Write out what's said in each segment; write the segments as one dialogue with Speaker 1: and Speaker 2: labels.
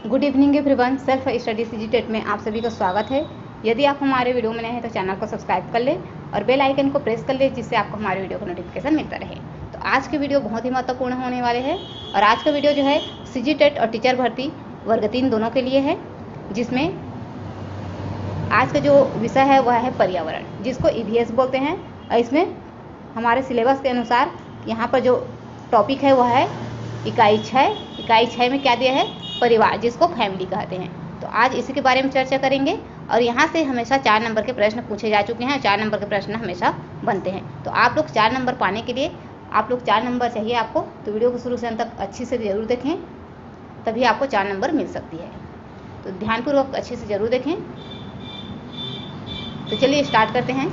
Speaker 1: Good evening everyone. Self study CG TET में आप सभी का स्वागत है। यदि आप हमारे वीडियो में नए हैं तो चैनल को सब्सक्राइब कर ले और बेल आइकन को प्रेस कर ले, जिससे आपको हमारे वीडियो का नोटिफिकेशन मिलता रहे। तो आज के वीडियो बहुत ही महत्वपूर्ण होने वाले हैं और आज का वीडियो जो है सीजीटेट और टीचर भर्ती वर्ग 3 दोनों के लिए है, जिसमें आज का जो विषय है वह है पर्यावरण, जिसको ईवीएस बोलते हैं। और इसमें हमारे सिलेबस के अनुसार यहाँ पर जो टॉपिक है वह है इकाई 6। इकाई 6 में क्या दिया है? परिवार, जिसको फैमिली कहते हैं। तो आज इसी के बारे में चर्चा करेंगे। और यहाँ से हमेशा 4 नंबर के प्रश्न पूछे जा चुके हैं। 4 नंबर के प्रश्न हमेशा बनते हैं। तो आप लोग 4 नंबर पाने के लिए, आप लोग 4 नंबर चाहिए आपको, तो वीडियो को शुरू से अंत तक अच्छी से ज़रूर देखें, तभी आपको 4 नंबर मिल सकती है। तो ध्यानपूर्वक अच्छे से ज़रूर देखें। तो चलिए स्टार्ट करते हैं।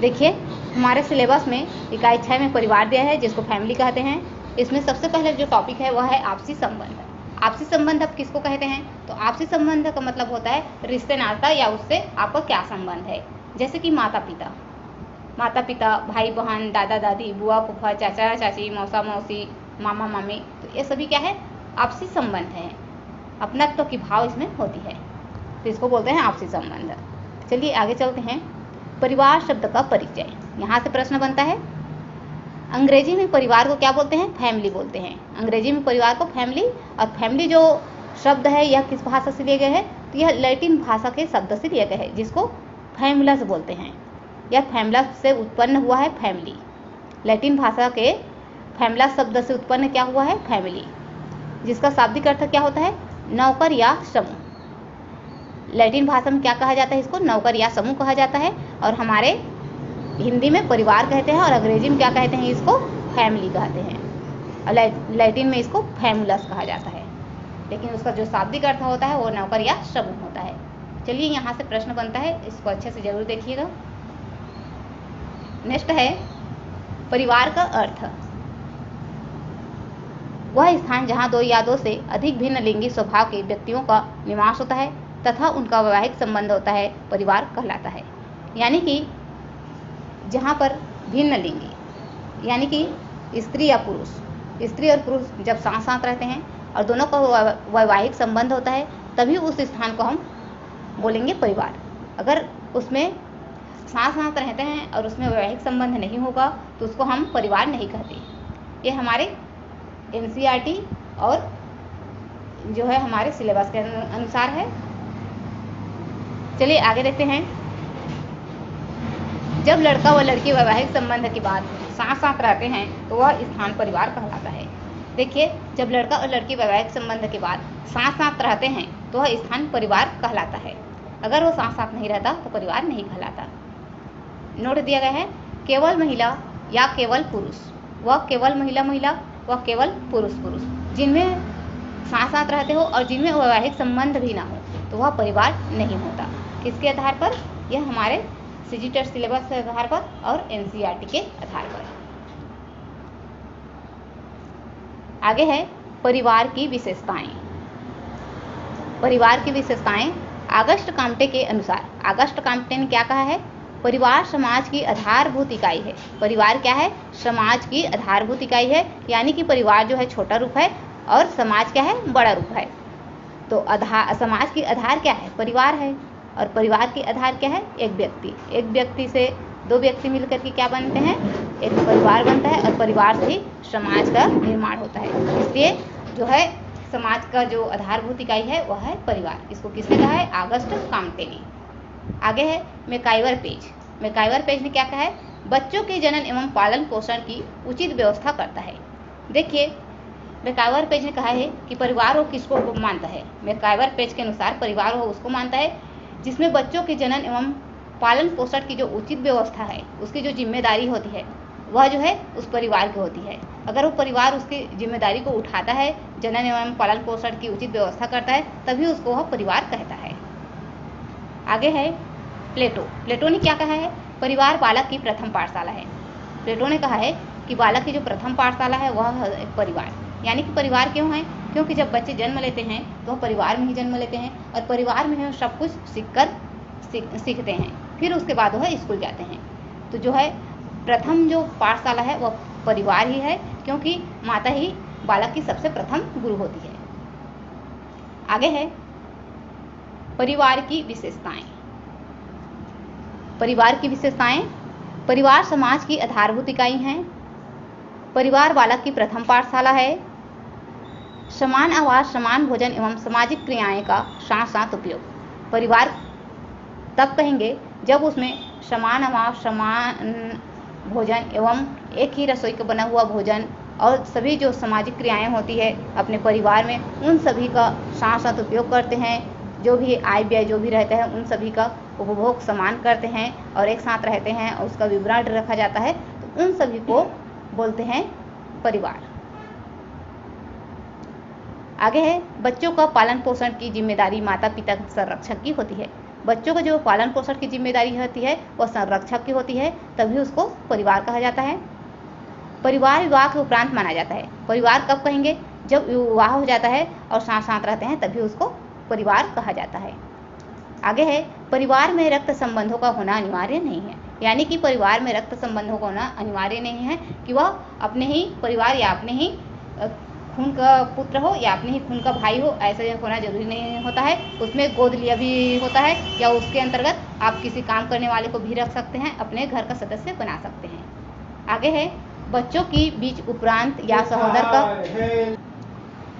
Speaker 1: देखिए, हमारे सिलेबस में इकाई 6 में परिवार दिया है, जिसको फैमिली कहते हैं। इसमें सबसे पहले जो टॉपिक है वह है आपसी संबंध। आपसी संबंध अब किसको कहते हैं? तो आपसी संबंध का मतलब होता है रिश्ते नाता, या उससे आपका क्या संबंध है। जैसे कि माता पिता, भाई बहन, दादा दादी, बुआ फूफा, चाचा चाची, मौसा मौसी, मामा मामी, तो ये सभी क्या है? आपसी संबंध है। अपनत्व की भाव इसमें होती है, तो इसको बोलते हैं आपसी संबंध। चलिए आगे चलते हैं। परिवार शब्द का परिचय, यहाँ से प्रश्न बनता है। अंग्रेजी में परिवार को क्या बोलते हैं? फैमिली बोलते हैं। अंग्रेजी में परिवार को फैमिली, और फैमिली जो शब्द है यह किस भाषा से लिए गए हैं? तो यह लैटिन भाषा के शब्द से लिए गए हैं, जिसको फैमुलस बोलते हैं। यह फैमुलस से उत्पन्न हुआ है, फैमिली। लैटिन भाषा के फैमुलस शब्द से उत्पन्न क्या हुआ है? फैमिली, जिसका शाब्दिक अर्थ क्या होता है? नौकर या समूह। लैटिन भाषा में क्या कहा जाता है? इसको नौकर या समूह कहा जाता है। और हमारे हिंदी में परिवार कहते हैं, और अंग्रेजी में क्या कहते हैं? इसको फैमिली कहते हैं। और लैटिन में इसको फैमुलस कहा जाता है, लेकिन उसका जो शाब्दिक अर्थ होता है वो नौकर या समूह होता है। चलिए यहाँ से प्रश्न बनता है, इसको अच्छे से जरूर देखिएगा। नेक्स्ट है परिवार का अर्थ। वह स्थान जहाँ 2 या 2 से अधिक भिन्न लिंगी स्वभाव के व्यक्तियों का निवास होता है तथा उनका वैवाहिक संबंध होता है, परिवार कहलाता है। यानी कि जहाँ पर भिन्न लिंगी, यानी कि स्त्री या पुरुष, स्त्री और पुरुष जब साथ साथ रहते हैं और दोनों का वैवाहिक संबंध होता है, तभी उस स्थान को हम बोलेंगे परिवार। अगर उसमें साथ साथ रहते हैं और उसमें वैवाहिक संबंध नहीं होगा तो उसको हम परिवार नहीं कहते। ये हमारे NCERT और जो है हमारे सिलेबस के अनुसार है। चलिए आगे देखते हैं। जब लड़का व लड़की वैवाहिक संबंध के बाद साथ साथ रहते हैं तो वह स्थान परिवार कहलाता है। देखिए, जब लड़का और लड़की वैवाहिक संबंध के बाद साथ साथ रहते हैं तो वह स्थान परिवार कहलाता है। अगर वो साथ साथ नहीं रहता तो परिवार नहीं कहलाता। नोट दिया गया है, केवल महिला या केवल पुरुष, वह केवल महिला व केवल पुरुष, जिनमें साथ साथ रहते हो और जिनमें वैवाहिक संबंध भी ना हो तो वह परिवार नहीं होता। किसके आधार पर? यह हमारे सीजीटेट सिलेबस के आधार पर और NCERT के आधार पर। आगे है परिवार की विशेषताएं। परिवार की विशेषताएं ऑगस्ट काम्टे के अनुसार, ऑगस्ट काम्टे ने क्या कहा है? परिवार समाज की आधारभूत इकाई है। परिवार क्या है? समाज की आधारभूत इकाई है। यानी कि परिवार जो है छोटा रूप है और समाज क्या है? बड़ा रूप है। तो समाज की आधार क्या है? परिवार है। और परिवार की आधार क्या है? एक व्यक्ति। एक व्यक्ति से 2 व्यक्ति मिलकर के क्या बनते हैं? एक परिवार बनता है। और परिवार से ही समाज का निर्माण होता है। इसलिए जो है समाज का जो आधारभूत इकाई है वह है परिवार। इसको किसने कहा है? ऑगस्ट काम्टे ने। आगे है मैकाइवर पेज। मैकाइवर पेज ने क्या कहा है? बच्चों के जनन एवं पालन पोषण की उचित व्यवस्था करता है। देखिए, मैकाइवर पेज ने कहा है कि परिवार वो किसको मानता है? मैकाइवर पेज के अनुसार परिवार वो उसको मानता है जिसमें बच्चों के जनन एवं पालन पोषण की जो उचित व्यवस्था है, उसकी जो जिम्मेदारी होती है वह जो है उस परिवार की होती है। अगर वो परिवार उसकी जिम्मेदारी को उठाता है, जनन एवं पालन पोषण की उचित व्यवस्था करता है, तभी उसको वह परिवार कहता है। आगे है प्लेटो ने क्या कहा है? परिवार बालक की प्रथम पाठशाला है। प्लेटो ने कहा है कि बालक की जो प्रथम पाठशाला है वह है परिवार। यानी कि परिवार क्यों है? क्योंकि जब बच्चे जन्म लेते हैं तो वह परिवार में ही जन्म लेते हैं और परिवार में ही सब कुछ सीखते हैं। फिर उसके बाद वह स्कूल जाते हैं। तो जो है प्रथम जो पाठशाला है वह परिवार ही है, क्योंकि माता ही बालक की सबसे प्रथम गुरु होती है। आगे है परिवार की विशेषताएं। परिवार की विशेषताएं। परिवार समाज की आधारभूत इकाई हैं। परिवार बालक की प्रथम पाठशाला है। समान आवास, समान भोजन एवं सामाजिक क्रियाएं का साथ साथ उपयोग। परिवार तब कहेंगे जब उसमें समान आवास, समान भोजन एवं एक ही रसोई का बना हुआ भोजन और सभी जो सामाजिक क्रियाएं होती है अपने परिवार में, उन सभी का साथ साथ उपयोग करते हैं। जो भी आय व्यय जो भी रहता है उन सभी का उपभोग समान करते हैं और एक साथ रहते हैं और उसका विवरण रखा जाता है, तो उन सभी को बोलते हैं परिवार। आगे है बच्चों का पालन पोषण की जिम्मेदारी माता पिता संरक्षक की होती है। बच्चों का जो पालन पोषण की जिम्मेदारी होती है वह संरक्षक की होती है, तभी उसको परिवार कहा जाता है। परिवार विवाह के उपरांत माना जाता है। परिवार कब कहेंगे? जब विवाह हो जाता है और साथ साथ रहते हैं तभी उसको परिवार कहा जाता है। आगे है परिवार में रक्त संबंधों का होना अनिवार्य नहीं है। यानी कि परिवार में रक्त संबंधों का होना अनिवार्य नहीं है कि वह अपने ही परिवार या अपने ही खून का पुत्र हो या अपने ही खून का भाई हो, ऐसे होना जरूरी नहीं होता है। उसमें गोद लिया भी होता है या उसके अंतर्गत आप किसी काम करने वाले को भी रख सकते हैं, अपने घर का सदस्य बना सकते हैं। आगे है बच्चों की बीच उपरांत या सहोदर का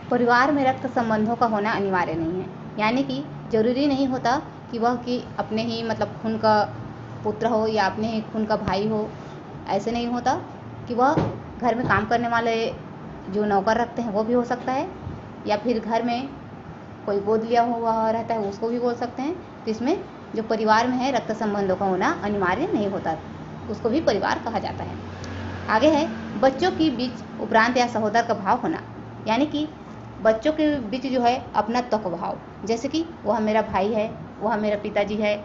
Speaker 1: परिवार में रक्त संबंधों का होना अनिवार्य नहीं है। यानी कि जरूरी नहीं होता कि वह कि अपने ही मतलब खून का पुत्र हो या अपने ही खून का भाई हो, ऐसे नहीं होता कि वह घर में काम करने वाले जो नौकर रखते हैं वो भी हो सकता है, या फिर घर में कोई गोद लिया हुआ रहता है उसको भी बोल सकते हैं। तो इसमें जो परिवार में है रक्त संबंधों का होना अनिवार्य नहीं होता, उसको भी परिवार कहा जाता है। आगे है बच्चों के बीच उपरांत या सहोदर का भाव होना। यानी कि बच्चों के बीच जो है अपनत्व का भाव, जैसे कि वह मेरा भाई है, वह मेरा पिताजी है,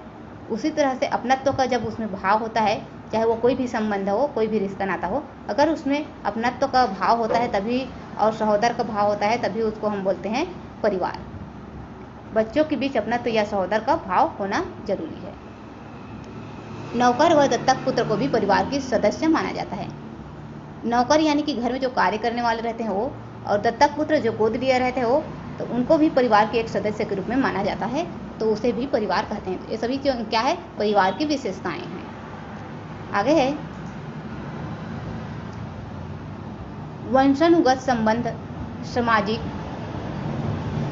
Speaker 1: उसी तरह से अपनत्व का जब उसमें भाव होता है, चाहे वो कोई भी संबंध हो, कोई भी रिश्ता नाता हो, अगर उसमें अपनत्व का भाव होता है तभी और सहोदर का भाव होता है तभी उसको हम बोलते हैं परिवार। बच्चों के बीच अपनत्व या सहोदर का भाव होना जरूरी है। नौकर व दत्तक पुत्र को भी परिवार के सदस्य माना जाता है। नौकर यानी कि घर में जो कार्य करने वाले रहते हैं वो, और दत्तक पुत्र जो गोद लिए रहते हैं वो, तो उनको भी परिवार के एक सदस्य के रूप में माना जाता है, तो उसे भी परिवार कहते हैं। तो ये सभी क्या है? परिवार की विशेषताएं हैं। आगे है वंशानुगत संबंध, सामाजिक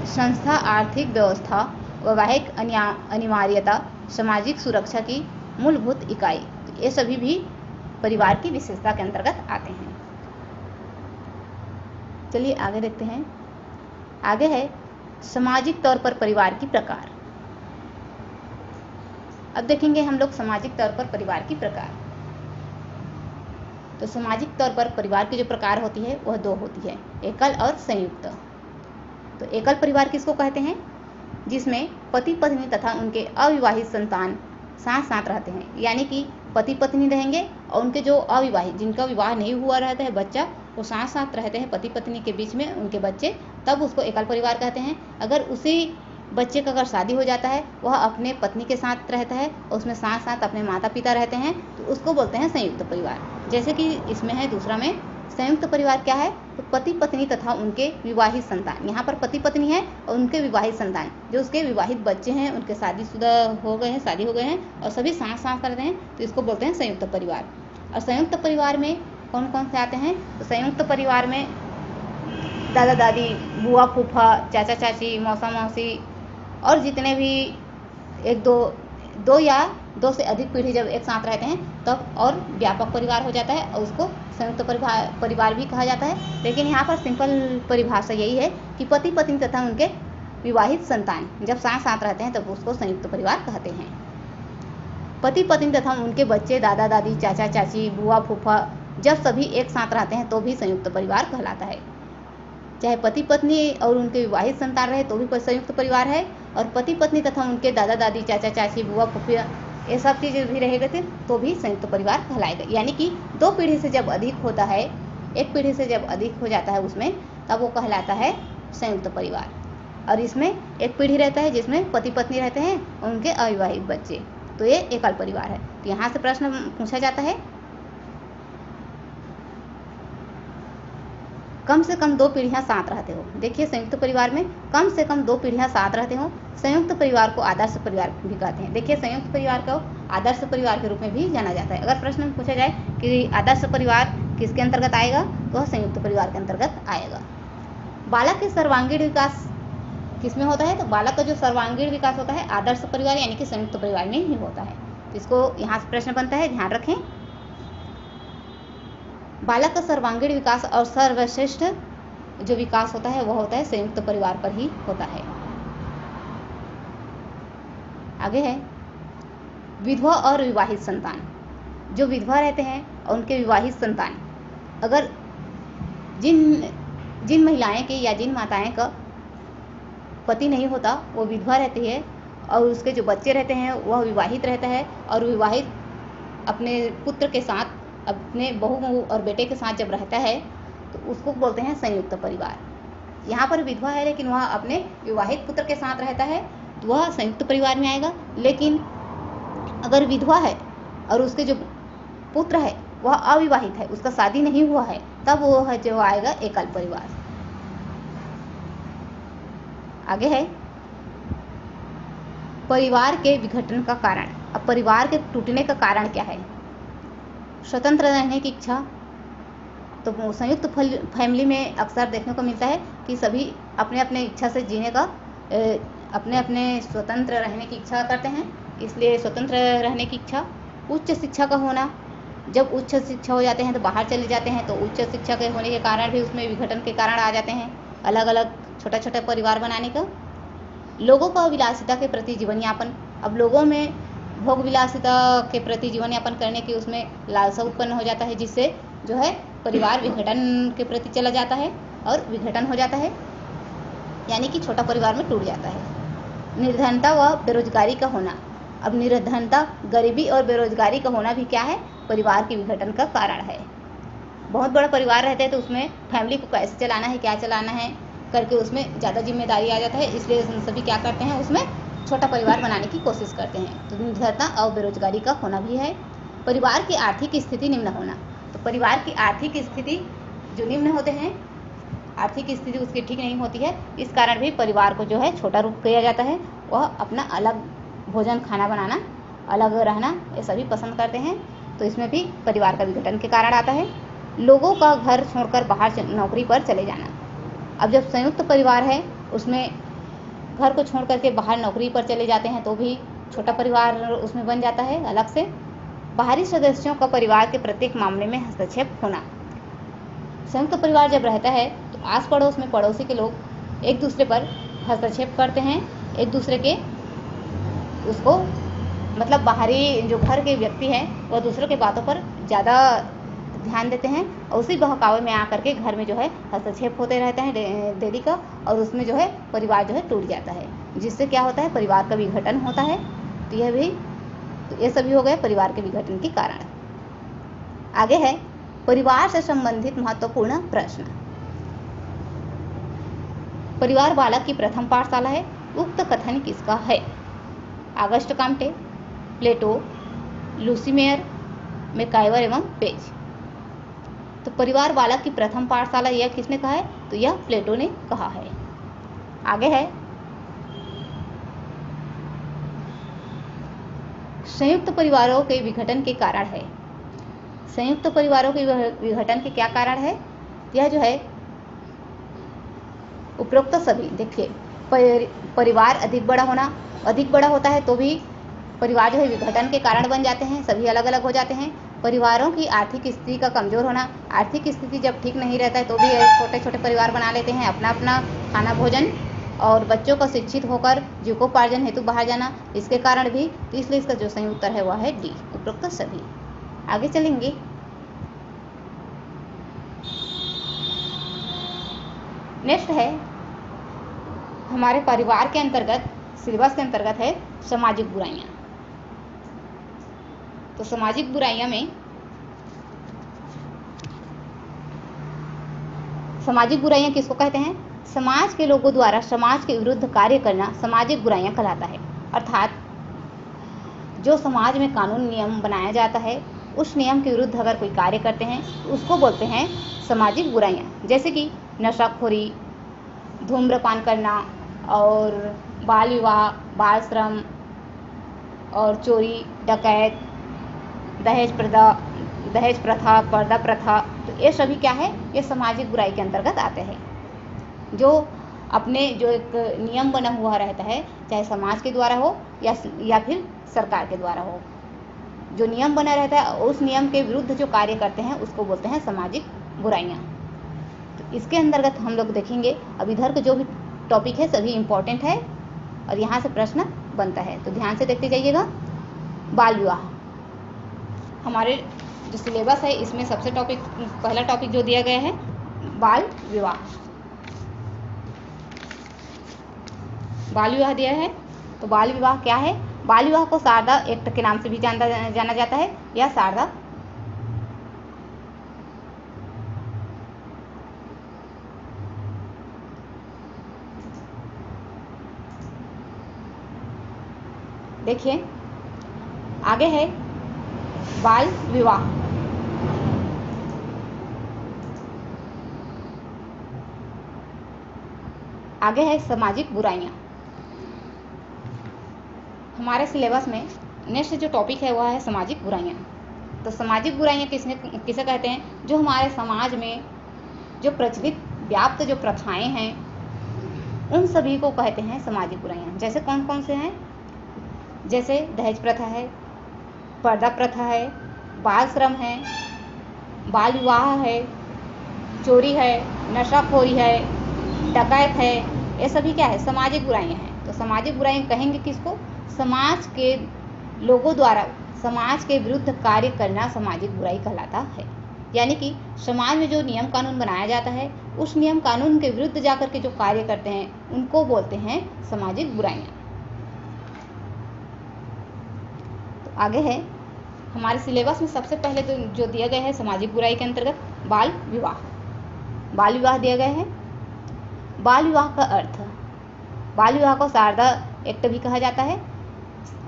Speaker 1: संस्था, आर्थिक व्यवस्था, वैवाहिक अनिवार्यता, सामाजिक सुरक्षा की मूलभूत इकाई, तो ये सभी भी परिवार की विशेषता के अंतर्गत आते हैं। चलिए आगे देखते हैं। आगे है सामाजिक तौर पर परिवार की प्रकार। अब देखेंगे हम लोग सामाजिक तौर पर परिवार की प्रकार। तो सामाजिक तौर पर परिवार की जो प्रकार होती है वह दो होती है, एकल और संयुक्त। तो एकल परिवार किसको कहते हैं? जिसमें पति पत्नी तथा उनके अविवाहित संतान साथ साथ रहते हैं। यानी कि पति पत्नी रहेंगे और उनके जो अविवाहित, जिनका विवाह नहीं हुआ रहता है बच्चा, वो साथ साथ रहते हैं, पति पत्नी के बीच में उनके बच्चे, तब उसको एकल परिवार कहते हैं। अगर उसी बच्चे का अगर शादी हो जाता है, वह अपने पत्नी के साथ रहता है और उसमें साथ साथ अपने माता पिता रहते हैं, तो उसको बोलते हैं संयुक्त परिवार। जैसे कि इसमें है दूसरा में संयुक्त परिवार क्या है? तो पति पत्नी तथा उनके विवाहित संतान। यहाँ पर पति पत्नी है और उनके विवाहित संतान, जो उसके विवाहित बच्चे हैं, उनके शादीशुदा हो गए हैं, शादी हो गए हैं और सभी साथ साथ रहते हैं, तो इसको बोलते हैं संयुक्त परिवार। और संयुक्त परिवार में कौन कौन से आते हैं? तो संयुक्त परिवार में दादा दादी, बुआ फूफा, चाचा चाची, मौसा मौसी और जितने भी एक दो या दो से अधिक पीढ़ी जब एक साथ रहते हैं तब और व्यापक परिवार हो जाता है और उसको संयुक्त परिवार भी कहा जाता है। लेकिन यहाँ पर सिंपल परिभाषा यही है कि पति पत्नी तथा उनके विवाहित संतान जब साथ साथ रहते हैं तब उसको संयुक्त परिवार कहते हैं। पति पत्नी तथा उनके बच्चे, दादा दादी, चाचा चाची, बुआ फूफा जब सभी एक साथ रहते हैं तो भी संयुक्त परिवार कहलाता है। चाहे पति पत्नी और उनके विवाहित संतान रहे तो भी संयुक्त परिवार है, और पति पत्नी तथा उनके दादा दादी, चाचा चाची, बुआ फूफिया ये सब चीज़ भी रहेगा तो भी संयुक्त परिवार कहलाएगा। यानी कि दो पीढ़ी से जब अधिक होता है, एक पीढ़ी से जब अधिक हो जाता है उसमें, तब वो कहलाता है संयुक्त परिवार। और इसमें एक पीढ़ी रहता है जिसमें पति पत्नी रहते हैं और उनके अविवाहित बच्चे, तो ये एकल परिवार है। तो यहाँ से प्रश्न पूछा जाता है कम से कम 2 पीढ़ियां साथ रहते हो। देखिए, संयुक्त परिवार में कम से कम 2 पीढ़ियां साथ रहते हो। संयुक्त परिवार को आदर्श परिवार भी कहते हैं। देखिए, संयुक्त परिवार को आदर्श परिवार के रूप में भी जाना जाता है। अगर प्रश्न में पूछा जाए कि आदर्श परिवार किसके अंतर्गत आएगा, तो वह संयुक्त परिवार के अंतर्गत आएगा। बालक के सर्वांगीण विकास किसमें होता है, तो बालक का जो सर्वांगीण विकास होता है आदर्श परिवार यानी कि संयुक्त परिवार में ही होता है। तो इसको यहाँ से प्रश्न बनता है, ध्यान रखें। बालक का सर्वांगीण विकास और सर्वश्रेष्ठ जो विकास होता है वह होता है संयुक्त परिवार पर ही होता है। आगे है विधवा और विवाहित संतान। जो विधवा रहते हैं और उनके विवाहित संतान, अगर जिन महिलाएं के या जिन माताएं का पति नहीं होता, वो विधवा रहती है और उसके जो बच्चे रहते हैं वह विवाहित रहता है, और विवाहित अपने पुत्र के साथ, अपने बहू और बेटे के साथ जब रहता है तो उसको बोलते हैं संयुक्त परिवार। यहाँ पर विधवा है लेकिन वह अपने विवाहित पुत्र के साथ रहता है तो वह संयुक्त परिवार में आएगा। लेकिन अगर विधवा है और उसके जो पुत्र है वह अविवाहित है, उसका शादी नहीं हुआ है, तब वह जो आएगा एकल परिवार। आगे है परिवार के विघटन का कारण। अब परिवार के टूटने का कारण क्या है? स्वतंत्र रहने की इच्छा। तो संयुक्त फैमिली में अक्सर देखने को मिलता है कि सभी अपने अपने इच्छा से जीने का, अपने अपने स्वतंत्र रहने की इच्छा करते हैं, इसलिए स्वतंत्र रहने की इच्छा। उच्च शिक्षा का होना, जब उच्च शिक्षा हो जाते हैं तो बाहर चले जाते हैं, तो उच्च शिक्षा के होने के कारण भी उसमें विघटन के कारण आ जाते हैं, अलग अलग छोटा छोटा परिवार बनाने का। लोगों का विलासिता के प्रति जीवन यापन। अब लोगों में भोग विलासिता के प्रति जीवन यापन करने की उसमें लालसा उत्पन्न हो जाता है, जिससे जो है परिवार विघटन के प्रति चला जाता है और विघटन हो जाता है, यानी कि छोटा परिवार में टूट जाता है। निर्धनता व बेरोजगारी का होना। अब निर्धनता, गरीबी और बेरोजगारी का होना भी क्या है? परिवार के विघटन का कारण है। बहुत बड़ा परिवार रहते हैं तो उसमें फैमिली को कैसे चलाना है, क्या चलाना है करके उसमें ज़्यादा जिम्मेदारी आ जाता है, इसलिए सभी क्या करते हैं, उसमें छोटा परिवार बनाने की कोशिश करते हैं। तो निर्धनता और बेरोजगारी का होना भी है। परिवार की आर्थिक स्थिति निम्न होना। तो परिवार की आर्थिक स्थिति जो निम्न होते हैं, आर्थिक स्थिति उसकी ठीक नहीं होती है, इस कारण भी परिवार को जो है छोटा रूप किया जाता है। वह अपना अलग भोजन खाना बनाना, अलग रहना, ये सभी पसंद करते हैं, तो इसमें भी परिवार का विघटन के कारण आता है। लोगों का घर छोड़कर बाहर नौकरी पर चले जाना। अब जब संयुक्त परिवार है उसमें घर को छोड़ करके बाहर नौकरी पर चले जाते हैं तो भी छोटा परिवार उसमें बन जाता है अलग से। बाहरी सदस्यों का परिवार के प्रत्येक मामले में हस्तक्षेप होना। संयुक्त परिवार जब रहता है तो आस पड़ोस में पड़ोसी के लोग एक दूसरे पर हस्तक्षेप करते हैं, एक दूसरे के उसको मतलब बाहरी जो घर के व्यक्ति हैं वह दूसरों के बातों पर ज़्यादा ध्यान देते हैं और उसी बहकावे में आकर के घर में जो है हस्तक्षेप होते रहते हैं डेली का, और उसमें जो है परिवार जो है टूट जाता है, जिससे क्या होता है, परिवार का विघटन होता है। तो ये सभी हो गए परिवार के विघटन के कारण। आगे है परिवार से संबंधित महत्वपूर्ण प्रश्न। परिवार बालक की प्रथम पाठशाला है। उक्त कथन किसका है? ऑगस्ट काम्टे, प्लेटो, लूसी मेयर, मैकाइवर एवं पेज। तो परिवार बालक की प्रथम पाठशाला यह किसने कहा है? तो यह प्लेटो ने कहा है। आगे है संयुक्त परिवारों के विघटन के कारण है। संयुक्त परिवारों के विघटन के क्या कारण है? यह जो है उपरोक्त सभी, देखिए परिवार अधिक बड़ा होता है तो भी परिवार जो है विघटन के कारण बन जाते हैं, सभी अलग अलग हो जाते हैं। परिवारों की आर्थिक स्थिति का कमजोर होना। आर्थिक स्थिति जब ठीक नहीं रहता है तो भी छोटे छोटे परिवार बना लेते हैं, अपना अपना खाना भोजन, और बच्चों का शिक्षित होकर जीविकोपार्जन हेतु बाहर जाना, इसके कारण भी। तो इसलिए इसका जो सही उत्तर है वह है डी, उपरोक्त सभी। आगे चलेंगे। नेक्स्ट है हमारे परिवार के अंतर्गत, सिलेबस के अंतर्गत है सामाजिक बुराइयां। तो सामाजिक बुराइयां में सामाजिक बुराइयां किसको कहते हैं? समाज के लोगों द्वारा समाज के विरुद्ध कार्य करना सामाजिक बुराइयां कहलाता है। अर्थात जो समाज में कानून नियम बनाया जाता है उस नियम के विरुद्ध अगर कोई कार्य करते हैं तो उसको बोलते हैं सामाजिक बुराइयां। जैसे कि नशाखोरी, धूम्रपान करना और बाल विवाह, बाल श्रम और चोरी, डकैत, दहेज प्रथा, पर्दा प्रथा। तो ये सभी क्या है, ये सामाजिक बुराई के अंतर्गत आते हैं। जो अपने जो एक नियम बना हुआ रहता है, चाहे समाज के द्वारा हो या फिर सरकार के द्वारा हो, जो नियम बना रहता है उस नियम के विरुद्ध जो कार्य करते हैं उसको बोलते हैं सामाजिक बुराइयाँ। तो इसके अंतर्गत हम लोग देखेंगे। अब इधर का जो भी टॉपिक है सभी इम्पोर्टेंट है और यहाँ से प्रश्न बनता है, तो ध्यान से देखते जाइएगा। बाल विवाह, हमारे जो सिलेबस है इसमें सबसे पहला टॉपिक जो दिया गया है बाल विवाह। बाल विवाह दिया है, तो बाल विवाह क्या है? बाल विवाह को शारदा एक्ट के नाम से भी जाना जाता है, या शारदा देखिए आगे है बाल विवाह। आगे है सामाजिक बुराइयां। हमारे सिलेबस में नेक्स्ट जो टॉपिक है वह है सामाजिक बुराइयां। तो सामाजिक बुराइयां किसे कहते हैं? जो हमारे समाज में जो प्रचलित व्याप्त जो प्रथाएं हैं उन सभी को कहते हैं सामाजिक बुराइयां। जैसे कौन कौन से हैं? जैसे दहेज प्रथा है, पर्दा प्रथा है, बाल श्रम है, बाल विवाह है, चोरी है, नशाखोरी है, डकैत है। ये सभी क्या है? सामाजिक बुराइयां हैं। तो सामाजिक बुराइयां कहेंगे किसको? समाज के लोगों द्वारा समाज के विरुद्ध कार्य करना सामाजिक बुराई कहलाता है। यानी कि समाज में जो नियम कानून बनाया जाता है उस नियम कानून के विरुद्ध जाकर के जो कार्य करते हैं उनको बोलते हैं सामाजिक बुराइयां। तो आगे है हमारे सिलेबस में सबसे पहले तो जो दिया गया है सामाजिक बुराई के अंतर्गत बाल विवाह। बाल विवाह दिया गया है। बाल विवाह का अर्थ, बाल विवाह को शारदा एक्ट भी कहा जाता है।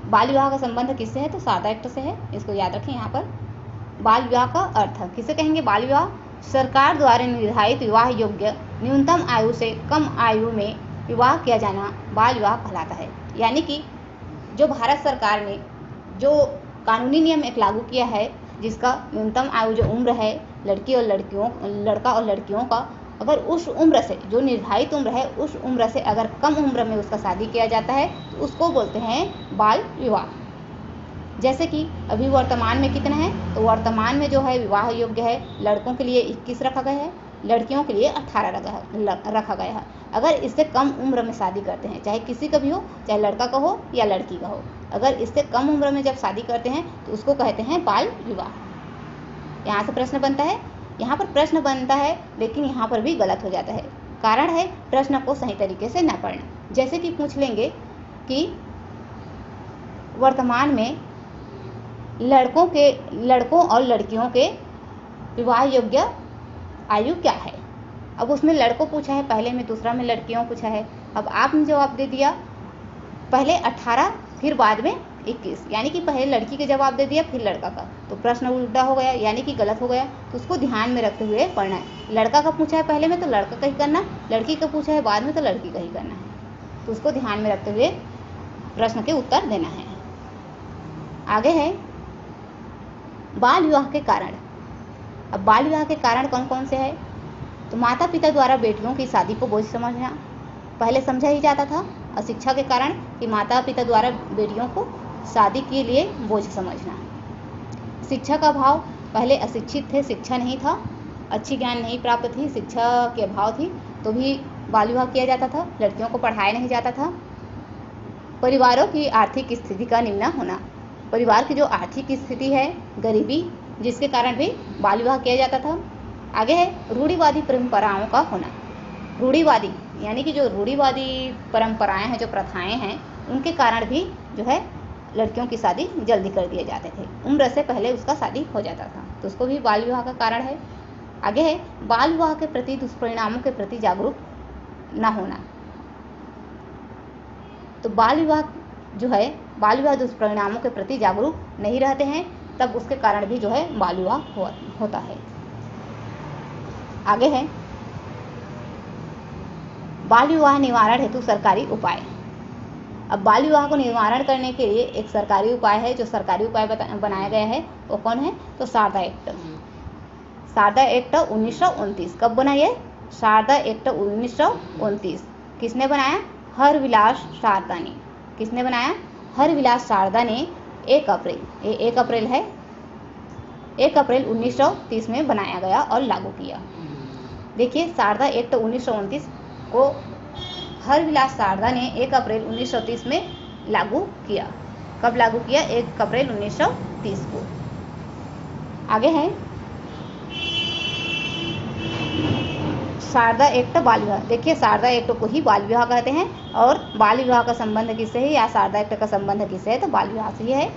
Speaker 1: बाल विवाह का संबंध किससे है? तो शारदा एक्ट से है, इसको याद रखें। यहाँ पर बाल विवाह का अर्थ किसे कहेंगे? बाल विवाह सरकार द्वारा निर्धारित विवाह योग्य न्यूनतम आयु से कम आयु में विवाह किया जाना बाल विवाह कहलाता है। यानी कि जो भारत सरकार ने जो कानूनी नियम एक लागू किया है जिसका न्यूनतम आयु जो उम्र है लड़का और लड़कियों का, अगर उस उम्र से जो निर्धारित उम्र है उस उम्र से अगर कम उम्र में उसका शादी किया जाता है तो उसको बोलते हैं बाल विवाह। जैसे कि अभी वर्तमान में कितना है? तो वर्तमान में जो है विवाह योग्य है लड़कों के लिए 21 रखा गया है, लड़कियों के लिए 18 रखा गया है। अगर इससे कम उम्र में शादी करते हैं, चाहे किसी का भी हो, चाहे लड़का का हो या लड़की का हो, अगर इससे कम उम्र में जब शादी करते हैं तो उसको कहते हैं बाल विवाह। यहाँ से प्रश्न बनता है, यहाँ पर प्रश्न बनता है लेकिन यहाँ पर भी गलत हो जाता है। कारण है प्रश्न को सही तरीके से न पढ़ना। जैसे कि पूछ लेंगे कि वर्तमान में लड़कों और लड़कियों के विवाह योग्य आयु क्या है? अब उसमें लड़कों पूछा है पहले में, दूसरा में लड़कियों पूछा है। अब आपने जवाब दे दिया पहले 18 फिर बाद में 21, यानी कि पहले लड़की का जवाब दे दिया फिर लड़का का, तो प्रश्न उल्टा हो गया यानी कि गलत हो गया। तो उसको ध्यान में रखते हुए पढ़ना है। लड़का का पूछा है पहले में तो लड़का का ही करना, लड़की का पूछा है बाद में तो लड़की का ही करना है। तो उसको ध्यान में रखते हुए प्रश्न के उत्तर देना है। आगे है बाल विवाह के कारण। अब बाल विवाह के कारण कौन कौन से है? तो माता पिता द्वारा बेटियों की शादी को बोझ समझना, पहले समझा ही जाता था अशिक्षा के कारण कि माता पिता द्वारा बेटियों को शादी के लिए बोझ समझना। शिक्षा का अभाव, पहले अशिक्षित थे, शिक्षा नहीं था, अच्छी ज्ञान नहीं प्राप्त थी, शिक्षा के अभाव थी तो भी बाल विवाह किया जाता था, लड़कियों को पढ़ाया नहीं जाता था। परिवारों की आर्थिक स्थिति का निम्न होना, परिवार की जो आर्थिक स्थिति है गरीबी, जिसके कारण भी बाल विवाह किया जाता था। आगे है रूढ़िवादी परंपराओं का होना। रूढ़िवादी यानी कि जो रूढ़िवादी परंपराएं हैं, जो प्रथाएं हैं, उनके कारण भी जो है लड़कियों की शादी जल्दी कर दिए जाते थे, उम्र से पहले उसका शादी हो जाता था, तो उसको भी बाल विवाह का कारण है। आगे है बाल विवाह के प्रति दुष्परिणामों के प्रति जागरूक न होना। तो बाल विवाह जो है, बाल विवाह दुष्परिणामों के प्रति जागरूक नहीं रहते हैं तब उसके कारण भी जो है बाल विवाह होता है। आगे है बाल विवाह निवारण हेतु सरकारी उपाय। अब बाल विवाह को निवारण करने के लिए एक सरकारी उपाय है, जो सरकारी उपाय बनाया गया है वो कौन है? तो शारदा एक्ट। शारदा एक्ट 1929 कब बना ये? शारदा एक्ट 1929 किसने बनाया? हरविलास शारदा ने। किसने बनाया? हरविलास शारदा ने 1 अप्रैल, ये 1 अप्रैल है, 1 अप्रैल 1930 में बनाया गया और लागू किया। देखिए शारदा एक्ट 1929 को हरविलास शारदा ने 1 अप्रैल 1930 में लागू किया। कब लागू किया? 1 अप्रैल 1930 को। आगे है शारदा एक्ट बाल विवाह। देखिए शारदा एक्ट को ही बाल विवाह कहते हैं, और बाल विवाह का संबंध किससे है या शारदा एक्ट का संबंध किससे है? तो बाल विवाह से ही है।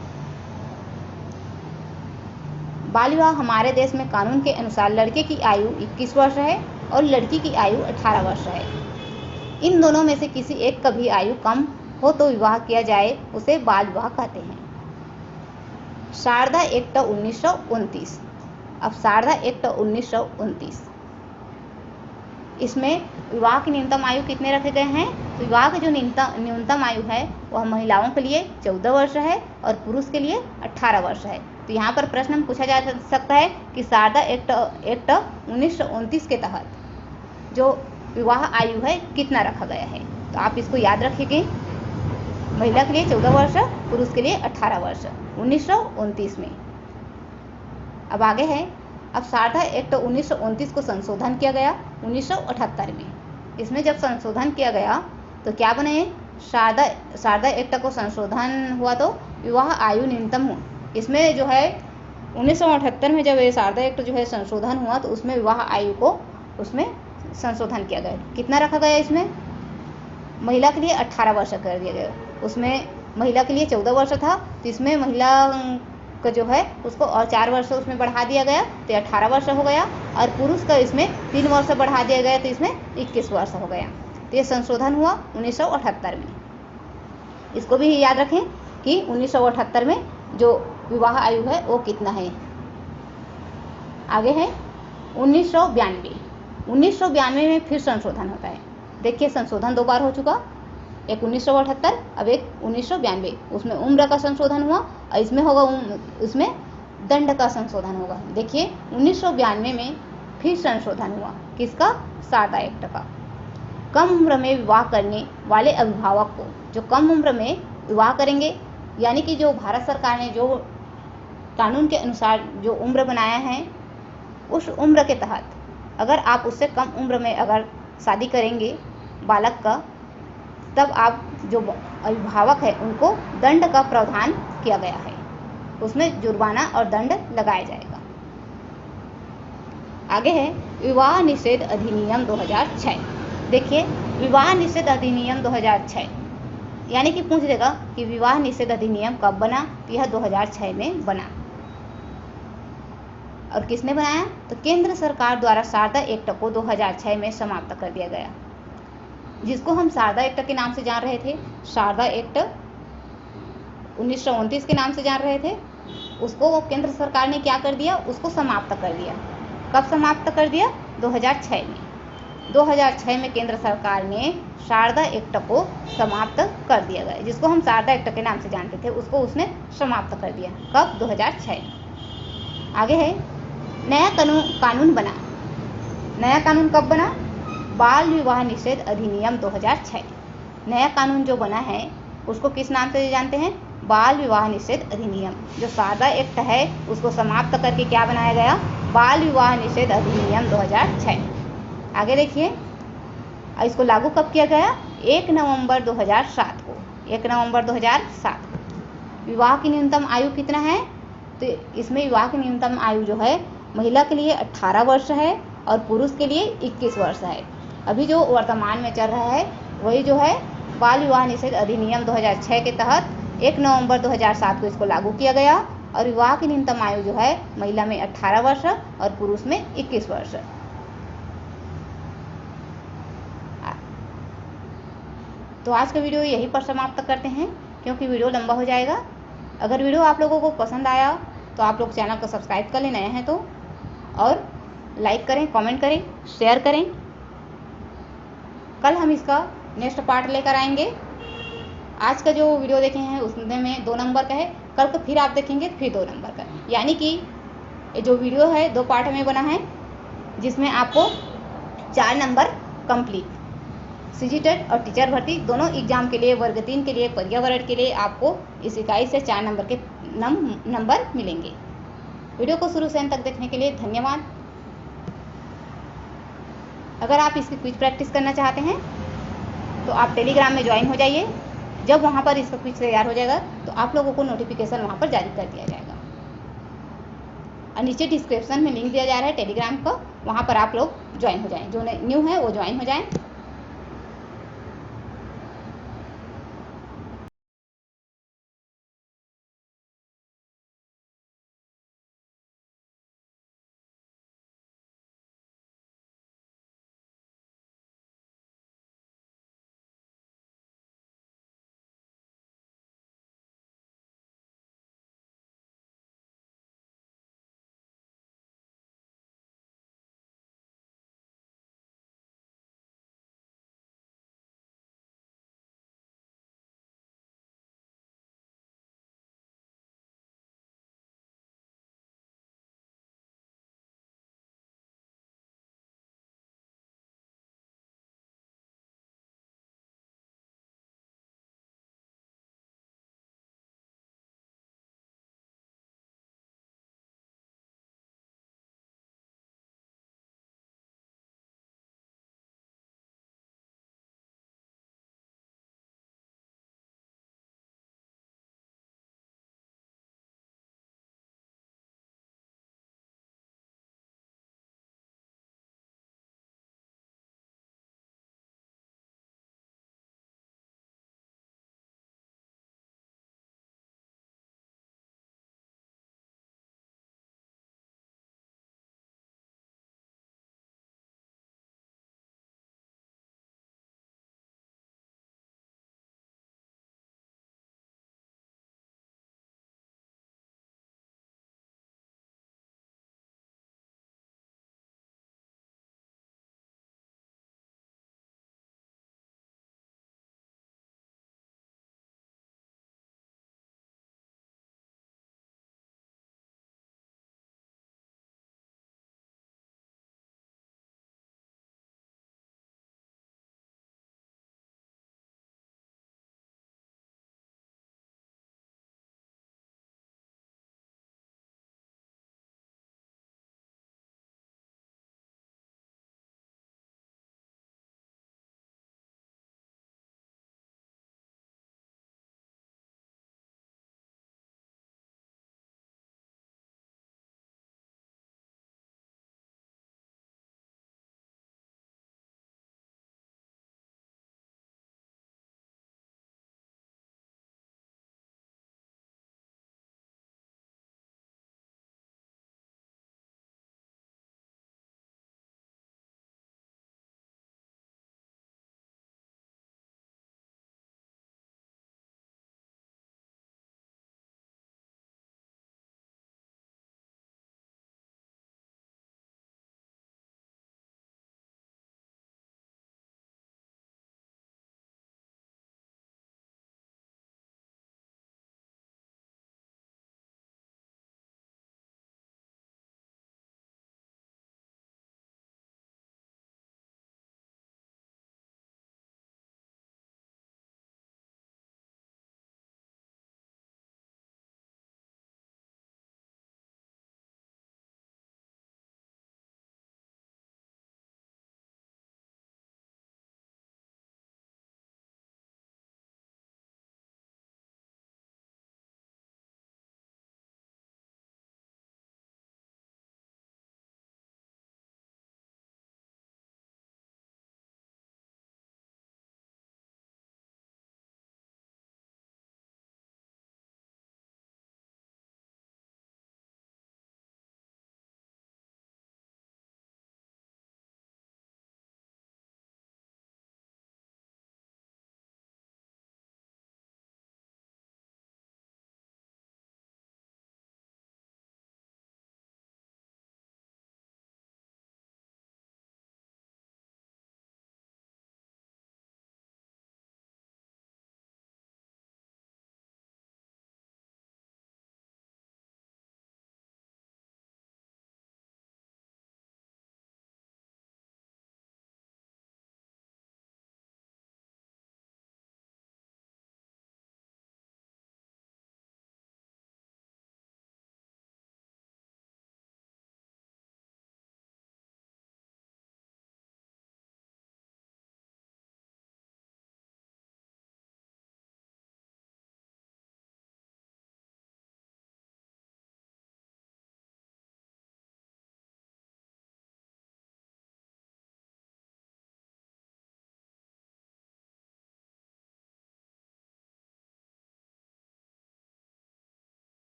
Speaker 1: बाल विवाह हमारे देश में कानून के अनुसार लड़के की आयु 21 वर्ष है और लड़की की आयु 18 वर्ष है। इन दोनों में से किसी एक का भी आयु कम हो तो विवाह किया जाए, उसे बाल विवाह कहते हैं। शारदा एक्ट 1929। अब शारदा एक्ट 1929, इसमें विवाह की न्यूनतम आयु कितने रखे गए हैं? तो विवाह की जो न्यूनतम आयु है वह महिलाओं के लिए 14 वर्ष है और पुरुष के लिए 18 वर्ष है। तो यहाँ पर प्रश्न पूछा जा सकता है कि शारदा एक्ट 1929 के तहत जो विवाह आयु है कितना रखा गया है? तो आप इसको याद रखिए, महिला के लिए 14 वर्ष, पुरुष के लिए 18 वर्ष 1929 में। अब आगे है, अब शारदा एक्ट 1929 को संशोधन किया गया 1978 में। इसमें जब संशोधन किया गया तो क्या बने? शारदा एक्ट को संशोधन हुआ तो विवाह आयु न्यूनतम हुआ। इसमें जो है 1978 में जब ये शारदा एक्ट जो है संशोधन हुआ तो उसमें विवाह आयु को उसमें संशोधन किया गया। कितना रखा गया? इसमें महिला के लिए 18 वर्ष कर दिया गया। उसमें महिला के लिए 14 वर्ष था, तो इसमें महिला का जो है उसको और 4 वर्ष उसमें बढ़ा दिया गया तो 18 वर्ष हो गया, और पुरुष का इसमें 3 वर्ष बढ़ा दिया गया तो इसमें 21 वर्ष हो गया। तो ये संशोधन हुआ 1978 में। इसको भी याद रखें कि 1978 में जो विवाह आयु है वो कितना है। आगे है 1992। 1992 में फिर संशोधन होता है। देखिए संशोधन 2 बार हो चुका, एक 1978, अब एक 1992। उसमें उम्र का संशोधन हुआ और इसमें होगा इसमें दंड का संशोधन होगा। देखिए 1992 में फिर संशोधन हुआ, किसका? शारदा एक्ट का। कम उम्र में विवाह करने वाले अभिभावक को, जो कम उम्र में विवाह करेंगे, यानी कि जो भारत सरकार ने जो कानून के अनुसार जो उम्र बनाया है उस उम्र के तहत अगर आप उससे कम उम्र में अगर शादी करेंगे बालक का, तब आप जो अभिभावक है उनको दंड का प्रावधान किया गया है। उसमें जुर्माना और दंड लगाया जाएगा। आगे है विवाह निषेध अधिनियम 2006। देखिए विवाह निषेध अधिनियम 2006, यानी कि पूछ देगा कि विवाह निषेध अधिनियम कब बना? तो यह 2006 में बना। और किसने बनाया? तो केंद्र सरकार द्वारा शारदा एक्ट को 2006 में समाप्त कर दिया गया, जिसको हम शारदा एक्ट के नाम से जान रहे थे। शारदा एक्ट 1929 के नाम से जान रहे थे, उसको केंद्र सरकार ने क्या कर दिया? उसको समाप्त कर दिया। कब समाप्त कर दिया? 2006 में। 2006 में केंद्र सरकार ने शारदा एक्ट को समाप्त कर दिया गया, जिसको हम शारदा एक्ट के नाम से जानते थे उसको उसने समाप्त कर दिया। कब? 2006। आगे है नया कानून बना। नया कानून कब बना? बाल विवाह निषेध अधिनियम 2006। नया कानून जो बना है उसको किस नाम से जानते हैं? बाल विवाह निषेध अधिनियम। जो शारदा एक्ट है उसको समाप्त करके क्या बनाया गया? बाल विवाह निषेध अधिनियम 2006। आगे देखिए, इसको लागू कब किया गया? 1 नवंबर 2007 को। 1 नवंबर 2007 को। विवाह की न्यूनतम आयु कितना है? तो इसमें विवाह की न्यूनतम आयु जो है महिला के लिए 18 वर्ष है और पुरुष के लिए 21 वर्ष है। अभी जो वर्तमान में चल रहा है वही जो है बाल विवाह निषेध अधिनियम 2006 के तहत 1 नवंबर 2007 को इसको लागू किया गया, और विवाह की न्यूनतम आयु जो है महिला में 18 वर्ष और पुरुष में 21 वर्ष। तो आज का वीडियो यहीं पर समाप्त करते हैं, क्योंकि वीडियो लंबा हो जाएगा। अगर वीडियो आप लोगों को पसंद आया तो आप लोग चैनल को सब्सक्राइब कर लें नए हैं तो, और लाइक करें, कमेंट करें, शेयर करें। कल हम इसका नेक्स्ट पार्ट लेकर आएंगे। आज का जो वीडियो देखे हैं उसमें 2 नंबर का है, कल को फिर आप देखेंगे फिर 2 नंबर का, यानी कि ये जो वीडियो है 2 पार्ट में बना है, जिसमें आपको 4 नंबर कंप्लीट सीजीटेट और टीचर भर्ती दोनों एग्जाम के लिए, वर्ग 3 के लिए, पर्यावरण के लिए आपको इस इकाई से 4 नंबर के नंबर मिलेंगे। वीडियो को शुरू से अंत तक देखने के लिए धन्यवाद। अगर आप इसकी क्विज प्रैक्टिस करना चाहते हैं तो आप टेलीग्राम में ज्वाइन हो जाइए। जब वहाँ पर इसका क्विज तैयार हो जाएगा तो आप लोगों को नोटिफिकेशन वहाँ पर जारी कर दिया जाएगा, और नीचे डिस्क्रिप्शन में लिंक दिया जा रहा है टेलीग्राम का, वहाँ पर आप लोग ज्वाइन हो जाएं। जो न्यू है वो ज्वाइन हो जाएं।